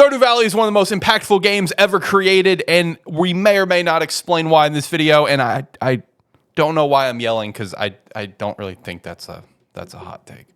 Stardew Valley is one of the most impactful games ever created, and we may or may not explain why in this video, and I don't know why I'm yelling, because I don't really think that's a hot take.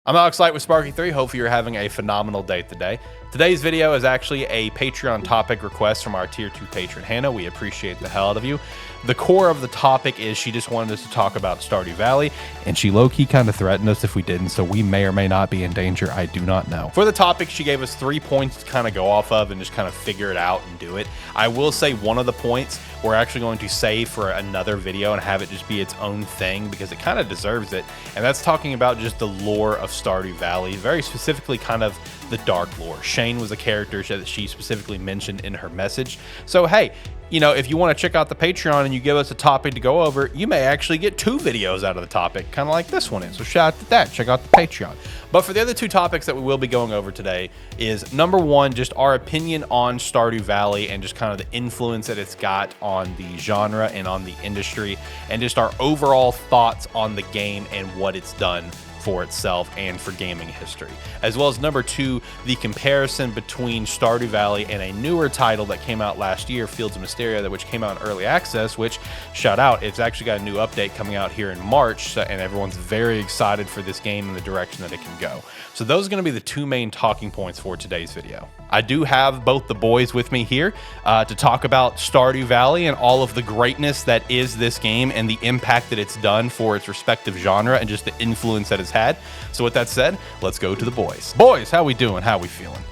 I'm Alex Light with Sparky3. Hopefully you're having a phenomenal day today. Today's video is actually a Patreon topic request from our Tier 2 patron, Hannah. We appreciate the hell out of you. The core of the topic is she just wanted us to talk about Stardew Valley, and she low-key kind of threatened us if we didn't, so we may or may not be in danger. I do not know. For the topic, she gave us 3 points to kind of go off of and just kind of figure it out and do it. I will say one of the points we're actually going to save for another video and have it just be its own thing because it kind of deserves it, and that's talking about just the lore of Stardew Valley, very specifically kind of the dark lore. Shane was a character that she specifically mentioned in her message. So hey, you know, if you want to check out the Patreon and you give us a topic to go over, you may actually get 2 videos out of the topic, kind of like this one is. So shout out to that. Check out the Patreon. But for the other 2 topics that we will be going over today is, number 1, just our opinion on Stardew Valley and just kind of the influence that it's got on the genre and on the industry, and just our overall thoughts on the game and what it's done for itself and for gaming history, as well as number 2, the comparison between Stardew Valley and a newer title that came out last year, Fields of Mysteria, which came out in early access, which, shout out, it's actually got a new update coming out here in March, and everyone's very excited for this game and the direction that it can go. So those are going to be the 2 main talking points for today's video. I do have both the boys with me here to talk about Stardew Valley and all of the greatness that is this game and the impact that it's done for its respective genre and just the influence that it's had. So with that said, let's go to the boys. Boys, how we doing? How we feeling?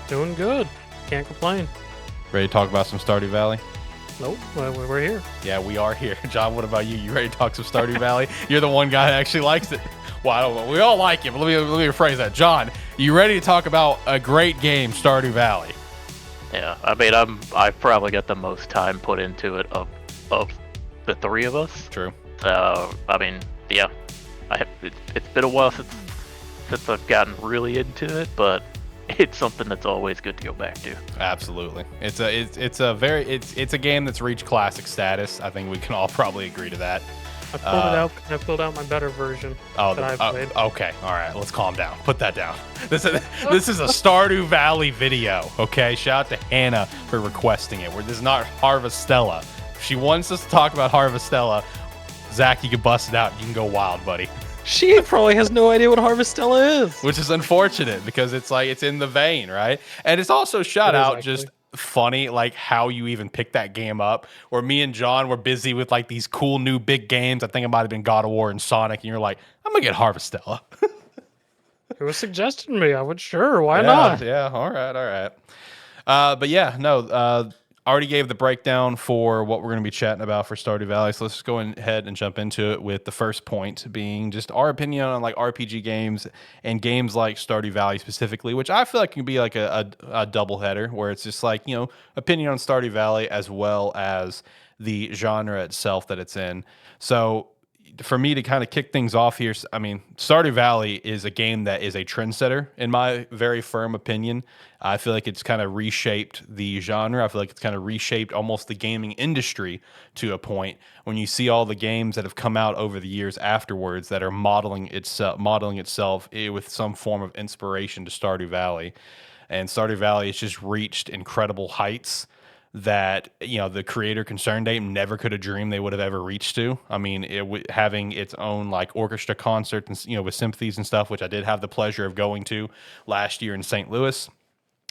Doing good. Can't complain. Ready to talk about some Stardew Valley? Nope, we're here. Yeah, we are here. John, what about you? You ready to talk some Stardew Valley? You're the one guy that actually likes it. Well, I don't know. We all like it, but let me rephrase that. John, you ready to talk about a great game, Stardew Valley? Yeah, I mean, I've probably got the most time put into it of the 3 of us. True. I mean, yeah, it's been a while since I've gotten really into it, but it's something that's always good to go back to. Absolutely. It's a game that's reached classic status. I think we can all probably agree to that. I pulled out my better version that I've played. Okay, all right, let's calm down. Put that down. This is a Stardew Valley video, okay? Shout out to Hannah for requesting it. This is not Harvestella. If she wants us to talk about Harvestella, Zach, you can bust it out. You can go wild, buddy. She probably has no idea what Harvestella is. Which is unfortunate because it's like it's in the vein, right? And it's also shout out just funny like how you even picked that game up, where me and John were busy with like these cool new big games. I think it might have been God of War and Sonic, and you're like, I'm gonna get Harvestella. It was suggested to me. I would, sure, why not? Yeah, all right. But yeah, no, already gave the breakdown for what we're going to be chatting about for Stardew Valley, so let's just go ahead and jump into it with the first point being just our opinion on like RPG games and games like Stardew Valley specifically, which I feel like can be like a double header, where it's just like, you know, opinion on Stardew Valley as well as the genre itself that it's in. So for me to kind of kick things off here, I mean, Stardew Valley is a game that is a trendsetter, in my very firm opinion. I feel like it's kind of reshaped the genre. I feel like it's kind of reshaped almost the gaming industry to a point when you see all the games that have come out over the years afterwards that are modeling itself with some form of inspiration to Stardew Valley. And Stardew Valley has just reached incredible heights that, you know, the creator ConcernedApe never could have dreamed they would have ever reached to. I mean, having its own like orchestra concert and, you know, with symphonies and stuff, which I did have the pleasure of going to last year in St. Louis,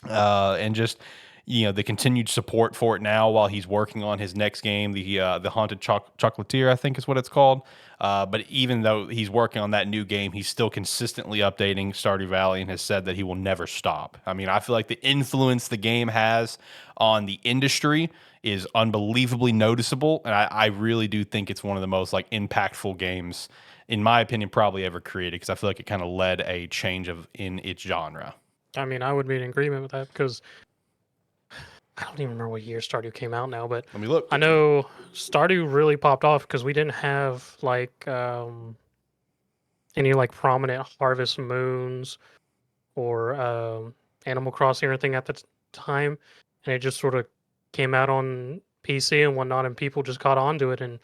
and just, you know, the continued support for it now while he's working on his next game, the Haunted Chocolatier, I think is what it's called. But even though he's working on that new game, he's still consistently updating Stardew Valley and has said that he will never stop. I mean, I feel like the influence the game has on the industry is unbelievably noticeable, and I really do think it's one of the most like impactful games, in my opinion, probably ever created, because I feel like it kind of led a change in its genre. I mean, I would be in agreement with that because I don't even remember what year Stardew came out now, but Let me look. I know Stardew really popped off because we didn't have like any like prominent Harvest Moons or Animal Crossing or anything at the time, and it just sort of came out on PC and whatnot, and people just caught on to it and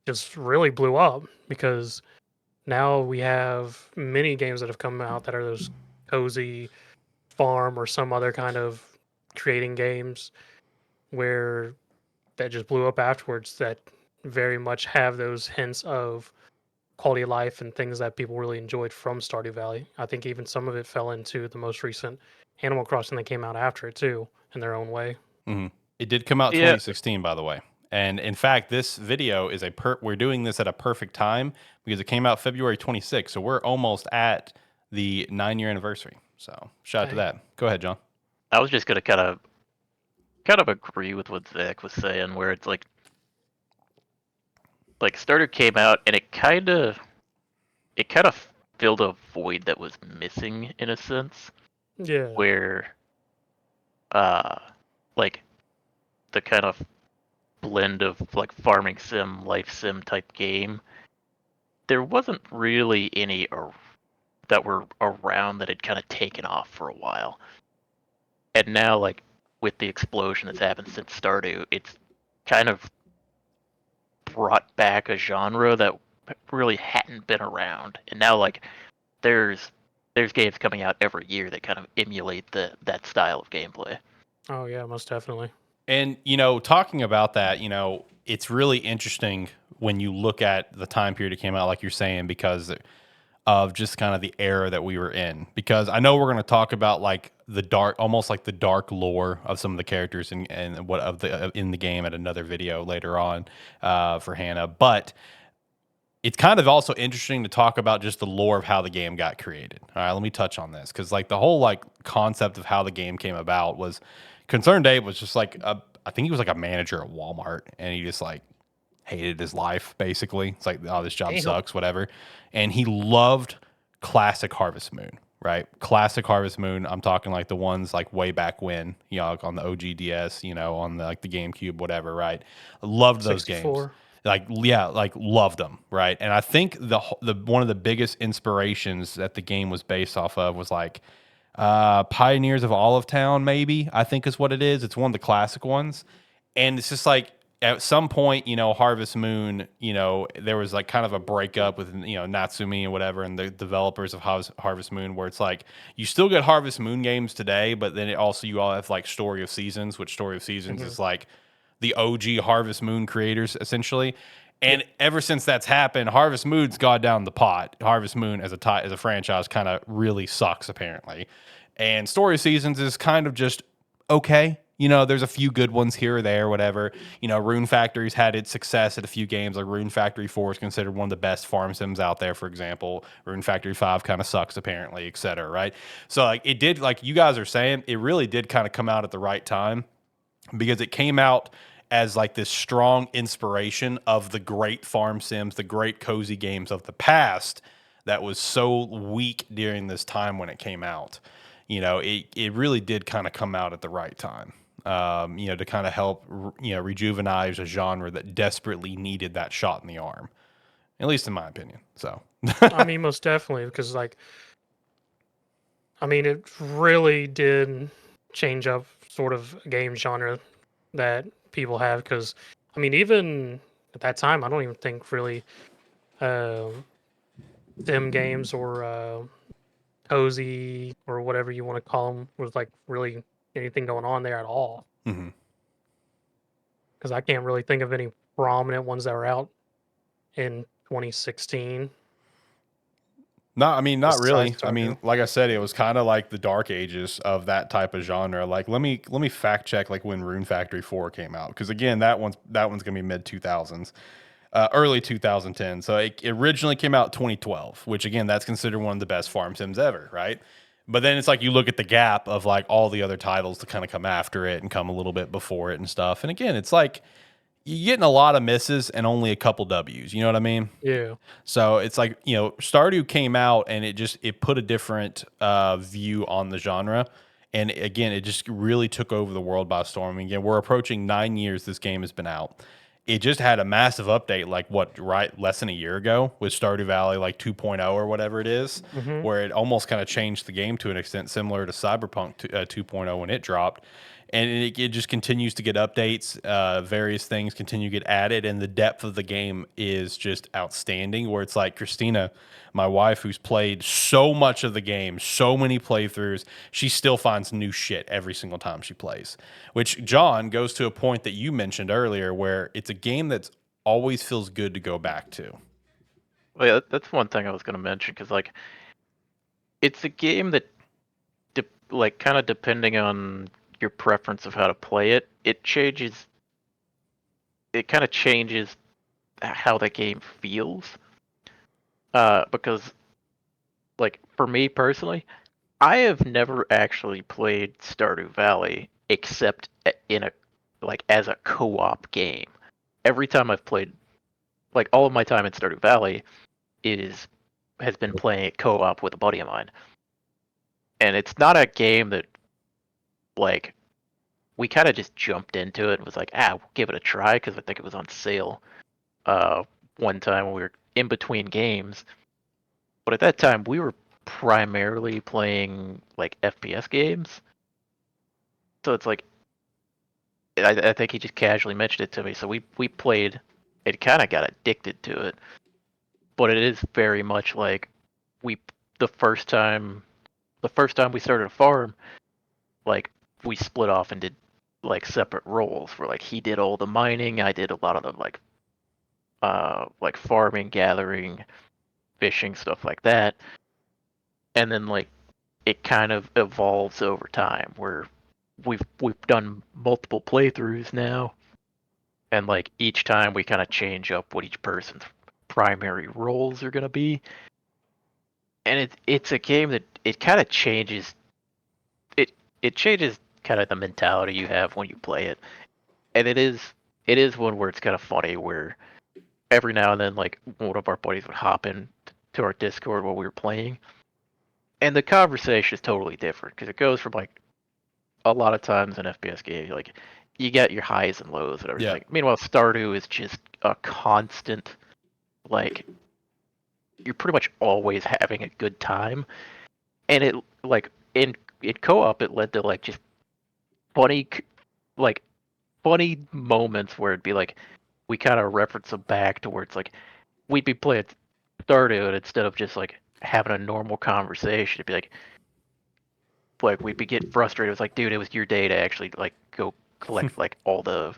just really blew up because now we have many games that have come out that are those cozy Farm or some other kind of creating games where that just blew up afterwards that very much have those hints of quality of life and things that people really enjoyed from Stardew Valley. I think even some of it fell into the most recent Animal Crossing that came out after it too, in their own way. Mm-hmm. It did come out Yeah. 2016, by the way. And in fact, this video is we're doing this at a perfect time because it came out February 26th. So we're almost at the 9-year anniversary. So shout out to that. Go ahead, John. I was just gonna kind of agree with what Zach was saying, where it's like Starter came out and it kind of filled a void that was missing in a sense, Yeah. where like the kind of blend of like farming sim, life sim type game, there wasn't really any that were around that had kind of taken off for a while. And now, like, with the explosion that's happened since Stardew, it's kind of brought back a genre that really hadn't been around. And now, like, there's games coming out every year that kind of emulate that style of gameplay. Oh yeah, most definitely. And, talking about that, it's really interesting when you look at the time period it came out, like you're saying, because of just kind of the era that we were in. Because I know we're going to talk about like the dark, almost like the dark lore of some of the characters and what of the in the game at another video later on for Hannah. But it's kind of also interesting to talk about just the lore of how the game got created. All right, let me touch on this because like the whole like concept of how the game came about was Concerned Dave was just like I think he was like a manager at Walmart and he just like hated his life basically. It's like, oh, this job sucks, whatever. And he loved classic Harvest Moon, right? Classic Harvest Moon. I'm talking like the ones like way back when, like on the OG DS, on the like the GameCube, whatever, right? Loved those 64. games. Like yeah, like loved them, right? And I think the one of the biggest inspirations that the game was based off of was like Pioneers of Olive Town, maybe I think is what it is. It's one of the classic ones, and it's just like at some point, Harvest Moon, there was like kind of a breakup with Natsumi and whatever, and the developers of Harvest Moon, where it's like you still get Harvest Moon games today, but then you all have like Story of Seasons, which Story of Seasons is like the OG Harvest Moon creators essentially. And ever since that's happened, Harvest Moon's gone down the pot. Harvest Moon as a franchise kind of really sucks apparently. And Story of Seasons is kind of just okay. There's a few good ones here or there, whatever. Rune Factory's had its success at a few games. Like Rune Factory 4 is considered one of the best farm sims out there, for example. Rune Factory 5 kind of sucks apparently, et cetera, right? So like it did, like you guys are saying, it really did kind of come out at the right time because it came out as like this strong inspiration of the great farm sims, the great cozy games of the past that was so weak during this time when it came out. It really did kind of come out at the right time, to kind of help, rejuvenize a genre that desperately needed that shot in the arm, at least in my opinion. So, I mean, most definitely, because it really did change up sort of game genre that people have. Because, even at that time, I don't even think really sim games or cozy or whatever you want to call them was like really anything going on there at all. Because I can't really think of any prominent ones that were out in 2016. not really. Stardew. Like I said, it was kind of like the dark ages of that type of genre. Like, let me fact check like when Rune Factory 4 came out, because again, that one's gonna be mid 2000s, early 2010. So it originally came out 2012, which again, that's considered one of the best farm sims ever, right? But then it's like you look at the gap of like all the other titles to kind of come after it and come a little bit before it and stuff. And again, it's like you're getting a lot of misses and only a couple W's. You know what I mean? Yeah. So it's like, Stardew came out and it put a different view on the genre. And again, it just really took over the world by storm. Again, we're approaching 9 years this game has been out. It just had a massive update, less than a year ago with Stardew Valley, like 2.0 or whatever it is, where it almost kind of changed the game to an extent similar to Cyberpunk 2.0 when it dropped. and it just continues to get updates. Various things continue to get added, and the depth of the game is just outstanding. Where it's like Christina, my wife, who's played so much of the game, so many playthroughs, she still finds new shit every single time she plays. Which, John, goes to a point that you mentioned earlier, where it's a game that's always feels good to go back to. Well, yeah, that's one thing I was going to mention because like it's a game that like kind of depending on your preference of how to play it, it changes. It kind of changes how the game feels. Because like for me personally, I have never actually played Stardew Valley except in a like as a co-op game. Every time I've played, like all of my time in Stardew Valley has been playing it co-op with a buddy of mine. And it's not a game that like we kind of just jumped into it and was like, we'll give it a try because I think it was on sale one time when we were in between games. But at that time, we were primarily playing like FPS games. So it's like, I think he just casually mentioned it to me. So we played, it kind of got addicted to it. But it is very much like we, the first time we started a farm, like we split off and did like separate roles where like he did all the mining, I did a lot of the like farming, gathering, fishing, stuff like that. And then like it kind of evolves over time where we've done multiple playthroughs now, and like each time we kind of change up what each person's primary roles are gonna be. And it's a game that it kind of changes it changes kind of the mentality you have when you play it. And it is one where it's kind of funny where every now and then like one of our buddies would hop in to our Discord while we were playing, and the conversation is totally different because it goes from like a lot of times in FPS games like you get your highs and lows and everything. Yeah. Meanwhile, Stardew is just a constant, like you're pretty much always having a good time, and it like in co-op it led to like just funny like funny moments where it'd be like we kind of reference them back to where it's like we'd be playing Stardew and instead of just like having a normal conversation, it'd be like we'd be getting frustrated. It was like, dude, it was your day to actually like go collect like all the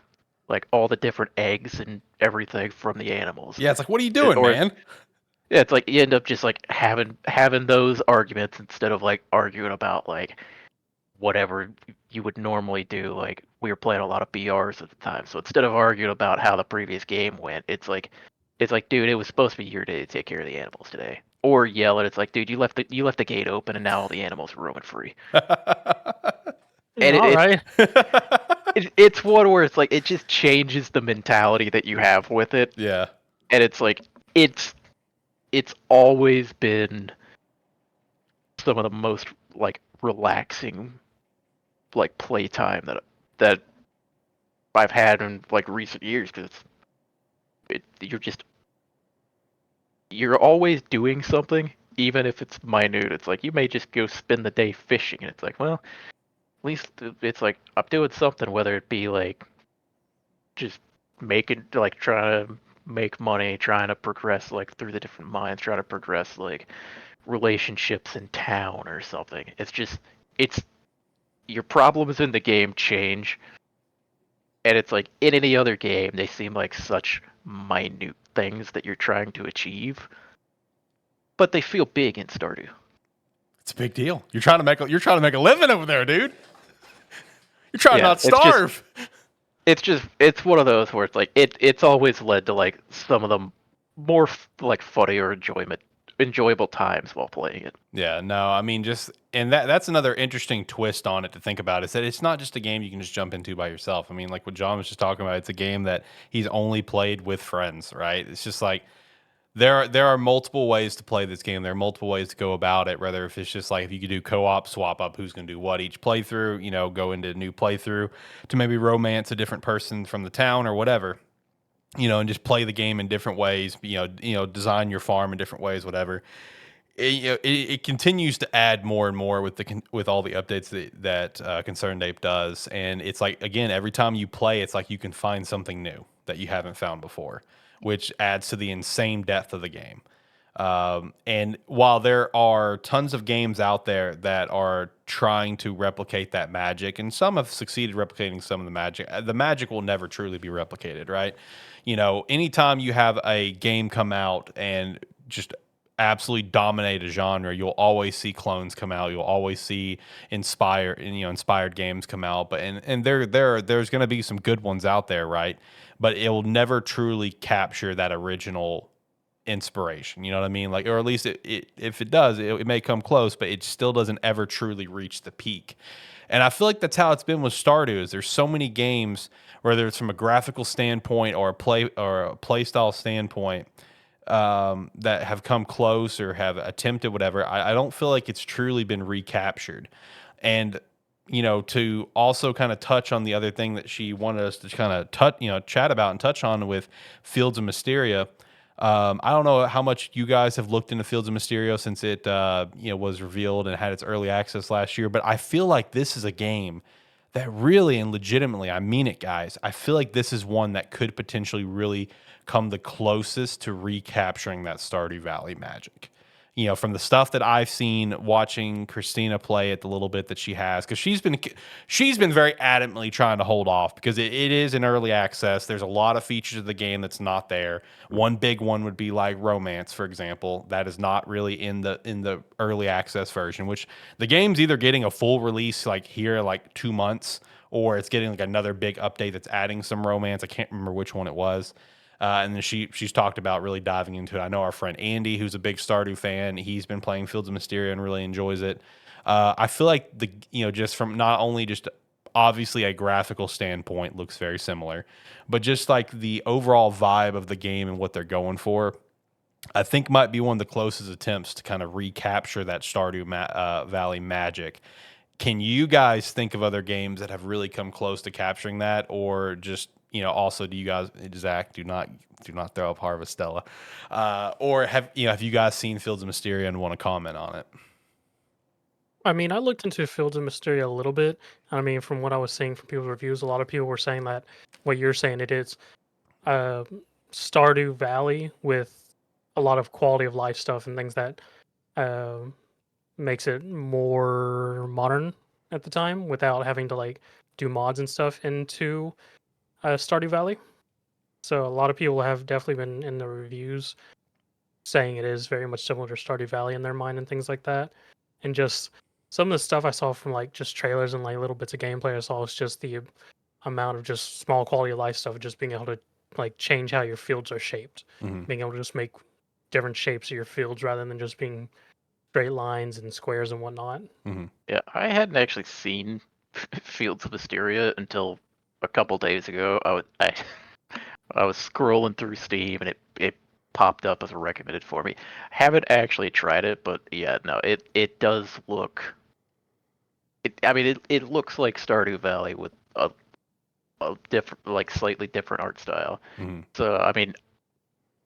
different eggs and everything from the animals. Yeah, it's like, what are you doing, Or man? yeah, it's like you end up just like having those arguments instead of like arguing about like whatever you would normally do. Like we were playing a lot of BRs at the time, so instead of arguing about how the previous game went, it's like, dude, it was supposed to be your day to take care of the animals today. Or yell at it's like, dude, you left the gate open and now all the animals are roaming free. And All right. it's one where it's like it just changes the mentality that you have with it. Yeah. And it's like it's always been some of the most like relaxing like playtime that I've had in like recent years because you're always doing something, even if it's minute. It's like you may just go spend the day fishing, and it's like, well, at least it's like I'm doing something, whether it be like just making like trying to make money, trying to progress like through the different mines, trying to progress like relationships in town or something. It's your problems in the game change, and it's like in any other game they seem like such minute things that you're trying to achieve, but they feel big in Stardew. It's a big deal. You're trying to make a living over there, dude. You're trying to Yeah, not starve. It's one of those where it's like it's always led to like some of the more like funny or enjoyable times while playing it. Yeah, no, I mean and that's another interesting twist on it to think about is that it's not just a game you can just jump into by yourself. I mean, like what John was just talking about, it's a game that he's only played with friends, right? It's just like there are multiple ways to play this game. There are multiple ways to go about it. Whether if it's just like if you could do co-op, swap up who's going to do what each playthrough, go into a new playthrough to maybe romance a different person from the town or whatever, and just play the game in different ways. Design your farm in different ways, whatever. it continues to add more and more with all the updates that Concerned Ape does, and it's like, again, every time you play, it's like you can find something new that you haven't found before, which adds to the insane depth of the game. And while there are tons of games out there that are trying to replicate that magic, and some have succeeded replicating some of the magic will never truly be replicated, right? You know, anytime you have a game come out and just absolutely dominate a genre, you'll always see clones come out. You'll always see inspired games come out. But there's going to be some good ones out there, right? But it will never truly capture that original inspiration. You know what I mean? Like, or at least if it does, it may come close, but it still doesn't ever truly reach the peak. And I feel like that's how it's been with Stardew. Is there's so many games, whether it's from a graphical standpoint or a play style standpoint, that have come close or have attempted whatever. I don't feel like it's truly been recaptured. And to also kind of touch on the other thing that she wanted us to kind of chat about and touch on with Fields of Mysteria. I don't know how much you guys have looked into Fields of Mysterio since it was revealed and had its early access last year, but I feel like this is a game that really and legitimately, I mean it, guys, I feel like this is one that could potentially really come the closest to recapturing that Stardew Valley magic. From the stuff that I've seen watching Christina play it, the little bit that she has, because she's been very adamantly trying to hold off because it is in early access. There's a lot of features of the game that's not there. One big one would be like romance, for example, that is not really in the early access version. Which the game's either getting a full release like here, like 2 months, or it's getting like another big update that's adding some romance. I can't remember which one it was. And then she's talked about really diving into it. I know our friend Andy, who's a big Stardew fan, he's been playing Fields of Mysteria and really enjoys it. I feel like just from not only just obviously a graphical standpoint looks very similar, but just like the overall vibe of the game and what they're going for, I think might be one of the closest attempts to kind of recapture that Stardew Valley magic. Can you guys think of other games that have really come close to capturing that, or just also, do you guys, Zach, do not throw up Harvestella, or have you guys seen Fields of Mysteria and want to comment on it? I mean, I looked into Fields of Mysteria a little bit. I mean, from what I was seeing from people's reviews, a lot of people were saying that what you're saying it is uh, Stardew Valley with a lot of quality of life stuff and things that um makes it more modern at the time without having to like do mods and stuff into Stardew Valley. So a lot of people have definitely been in the reviews saying it is very much similar to Stardew Valley in their mind and things like that. And just some of the stuff I saw from like just trailers and like little bits of gameplay I saw was just the amount of just small quality of life stuff, just being able to like change how your fields are shaped, Mm-hmm. being able to just make different shapes of your fields rather than just being straight lines and squares and whatnot. Mm-hmm. Yeah, I hadn't actually seen Fields of Mysteria until a couple days ago. I was scrolling through Steam and it popped up as a recommended for me. Haven't actually tried it, but yeah, no, it does look. It looks like Stardew Valley with a different, like slightly different art style. Mm-hmm. So I mean,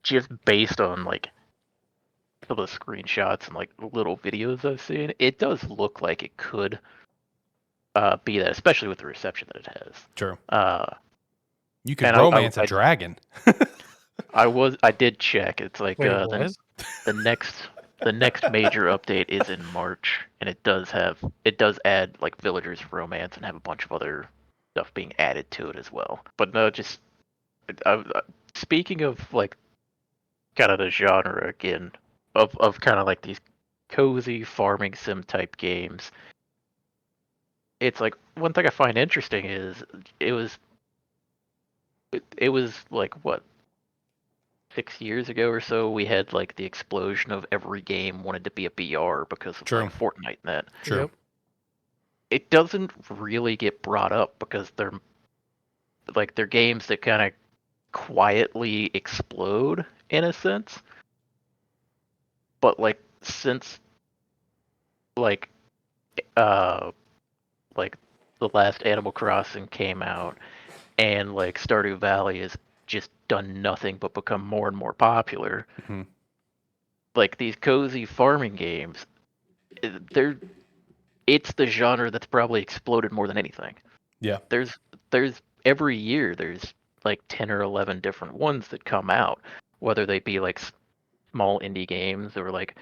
just based on like some of the screenshots and like little videos I've seen, it does look like it could be that, especially with the reception that it has. True. Uh, You could and romance a dragon. I did check. It's like Wait, what? the next major update is in March, and it does add like villagers romance and have a bunch of other stuff being added to it as well. But no, just speaking of like kind of the genre again of kind of like these cozy farming sim type games. It's like one thing I find interesting is it was like what 6 years ago or so we had like the explosion of every game wanted to be a BR because of True. like Fortnite and that. True. Yep. It doesn't really get brought up because they're games that kind of quietly explode in a sense. But like since like like the last Animal Crossing came out and like Stardew Valley has just done nothing but become more and more popular. Mm-hmm. like these cozy farming games, they're it's the genre that's probably exploded more than anything. Yeah. There's every year there's like 10 or 11 different ones that come out, whether they be like small indie games or like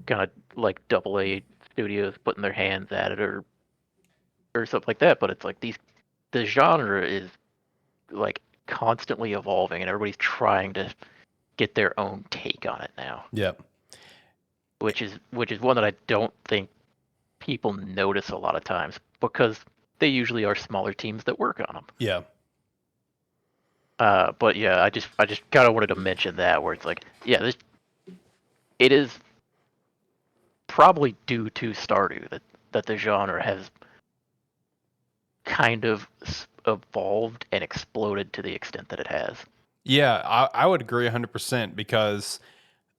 kind of like double A studios putting their hands at it or something like that. But it's like the genre is like constantly evolving and everybody's trying to get their own take on it now, Yep. which is one that I don't think people notice a lot of times because they usually are smaller teams that work on them. Yeah. But yeah, I just kind of wanted to mention that where it's like, yeah, it is probably due to Stardew that the genre has kind of evolved and exploded to the extent that it has. Yeah, I would agree 100% because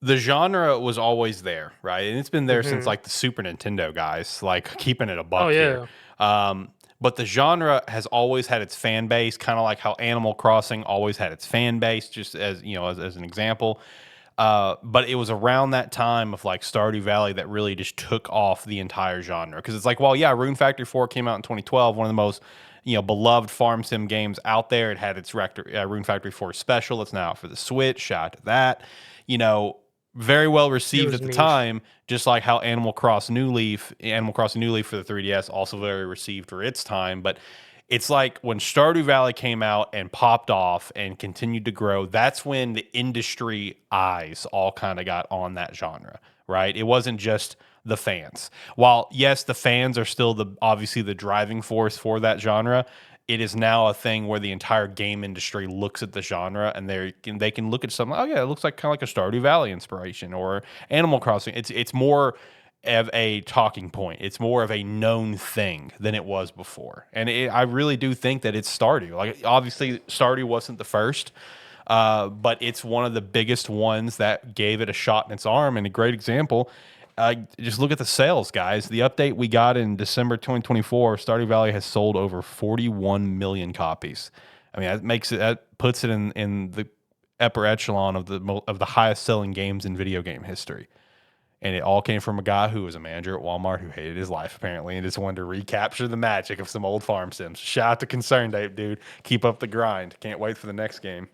the genre was always there, right? And it's been there since like the Super Nintendo guys, like keeping it a buck Oh here. yeah. But the genre has always had its fan base, kind of like how Animal Crossing always had its fan base, just as you know, as an example. But it was around that time of like Stardew Valley that really just took off the entire genre. Because it's like, well, yeah, Rune Factory 4 came out in 2012, one of the most beloved farm sim games out there. It had its Rune Factory 4 special. It's now out for the Switch. Shout out to that. You know, very well received was at the niche. time, just like how Animal Crossing New Leaf for the 3DS, also very received for its time. But it's like when Stardew Valley came out and popped off and continued to grow, that's when the industry eyes all kind of got on that genre, right? It wasn't just the fans. While yes, the fans are still obviously the driving force for that genre, it is now a thing where the entire game industry looks at the genre and they can look at something. Oh yeah, it looks like kind of like a Stardew Valley inspiration or Animal Crossing. It's more of a talking point. It's more of a known thing than it was before. And I really do think that it's Stardew. Like obviously Stardew wasn't the first, but it's one of the biggest ones that gave it a shot in its arm. And a great example. Just look at the sales, guys. The update we got in December 2024, Stardew Valley has sold over 41 million copies. I mean, that puts it in the upper echelon of the highest selling games in video game history. And it all came from a guy who was a manager at Walmart who hated his life, apparently, and just wanted to recapture the magic of some old farm sims. Shout out to Concern Dave, dude. Keep up the grind. Can't wait for the next game.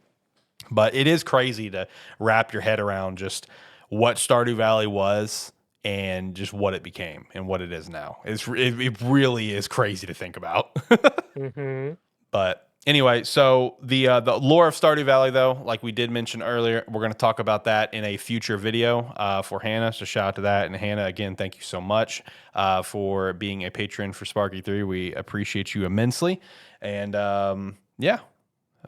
But it is crazy to wrap your head around just what Stardew Valley was and just what it became and what it is now. It really is crazy to think about. But anyway, so the lore of Stardew Valley, though, like we did mention earlier, we're going to talk about that in a future video for Hannah. So shout out to that. And Hannah, again, thank you so much for being a patron for Sparky3. We appreciate you immensely. And yeah,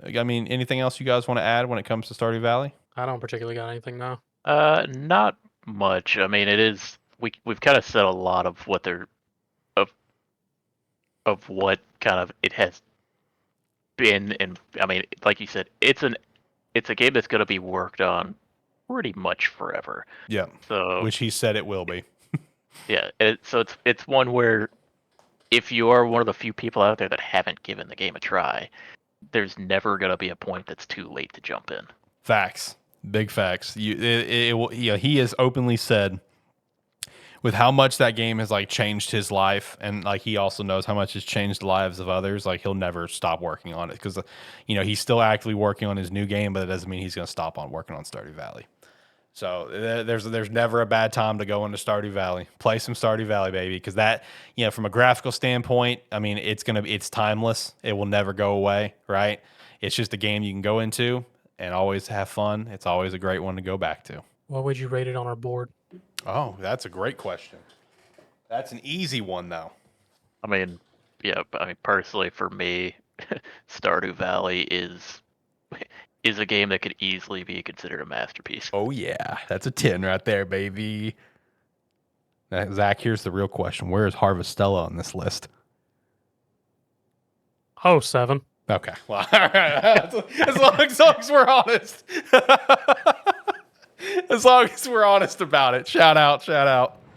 I mean, anything else you guys want to add when it comes to Stardew Valley? I don't particularly got anything now. Not much. I mean, it is we've kind of said a lot of what they're of what kind of it has been, and I mean, like you said, it's a game that's going to be worked on pretty much forever. Yeah. So Which he said it will be. yeah, so it's one where if you are one of the few people out there that haven't given the game a try, there's never going to be a point that's too late to jump in. Facts. Big facts. He has openly said with how much that game has like changed his life, and like he also knows how much it's changed the lives of others. Like he'll never stop working on it because he's still actively working on his new game, but it doesn't mean he's going to stop on working on Stardew Valley. So there's never a bad time to go into Stardew Valley. Play some Stardew Valley, baby, because that from a graphical standpoint, I mean it's timeless. It will never go away, right? It's just a game you can go into and always have fun. It's always a great one to go back to. What would you rate it on our board? Oh, that's a great question. That's an easy one, though. I mean, yeah, I mean, personally, for me, Stardew Valley is a game that could easily be considered a masterpiece. Oh, yeah. That's a 10 right there, baby. Now, Zach, here's the real question. Where is Harvestella on this list? Oh, 7. Okay. Well, all right. As long as we're honest. As long as we're honest about it. Shout out.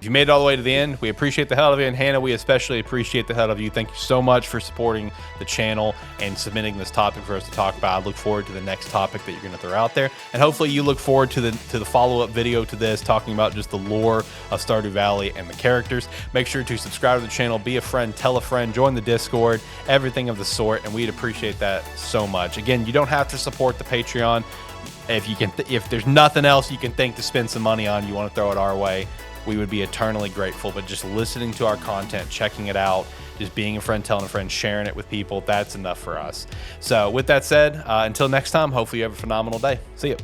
If you made it all the way to the end, we appreciate the hell of you. And Hannah, we especially appreciate the hell of you. Thank you so much for supporting the channel and submitting this topic for us to talk about. I look forward to the next topic that you're going to throw out there. And hopefully you look forward to the follow-up video to this, talking about just the lore of Stardew Valley and the characters. Make sure to subscribe to the channel, be a friend, tell a friend, join the Discord, everything of the sort. And we'd appreciate that so much. Again, you don't have to support the Patreon. If you can, if there's nothing else you can think to spend some money on, you want to throw it our way, we would be eternally grateful. But just listening to our content, checking it out, just being a friend, telling a friend, sharing it with people, that's enough for us. So with that said, until next time, hopefully you have a phenomenal day. See you.